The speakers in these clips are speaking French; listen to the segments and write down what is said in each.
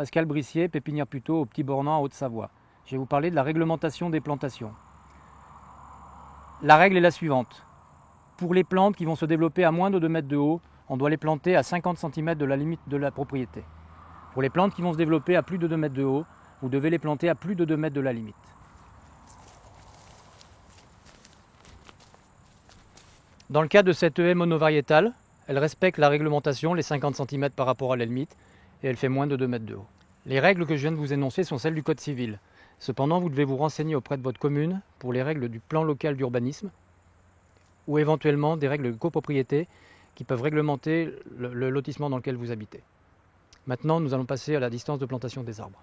Pascal Brissier, pépinière Puteaux au Petit Bornand en Haute-Savoie. Je vais vous parler de la réglementation des plantations. La règle est la suivante. Pour les plantes qui vont se développer à moins de 2 mètres de haut, on doit les planter à 50 cm de la limite de la propriété. Pour les plantes qui vont se développer à plus de 2 mètres de haut, vous devez les planter à plus de 2 mètres de la limite. Dans le cas de cette haie monovariétale, elle respecte la réglementation, les 50 cm par rapport à la limite, et elle fait moins de 2 mètres de haut. Les règles que je viens de vous énoncer sont celles du Code civil. Cependant, vous devez vous renseigner auprès de votre commune pour les règles du plan local d'urbanisme ou éventuellement des règles de copropriété qui peuvent réglementer le lotissement dans lequel vous habitez. Maintenant, nous allons passer à la distance de plantation des arbres.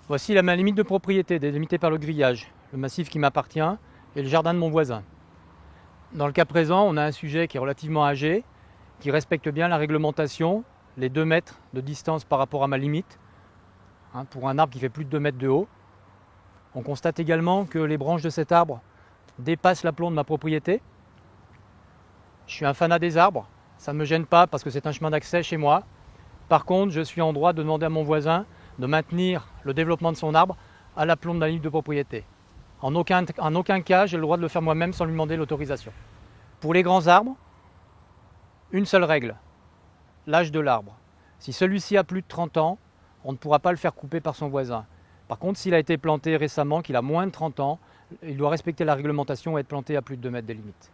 Voici ma limite de propriété, délimitée par le grillage, le massif qui m'appartient et le jardin de mon voisin. Dans le cas présent, on a un sujet qui est relativement âgé, qui respecte bien la réglementation, les 2 mètres de distance par rapport à ma limite, pour un arbre qui fait plus de 2 mètres de haut. On constate également que les branches de cet arbre dépassent l'aplomb de ma propriété. Je suis un fanat des arbres, ça ne me gêne pas parce que c'est un chemin d'accès chez moi. Par contre, je suis en droit de demander à mon voisin de maintenir le développement de son arbre à l'aplomb de la limite de propriété. En aucun cas, j'ai le droit de le faire moi-même sans lui demander l'autorisation. Pour les grands arbres, une seule règle, l'âge de l'arbre. Si celui-ci a plus de 30 ans, on ne pourra pas le faire couper par son voisin. Par contre, s'il a été planté récemment, qu'il a moins de 30 ans, il doit respecter la réglementation et être planté à plus de 2 mètres des limites.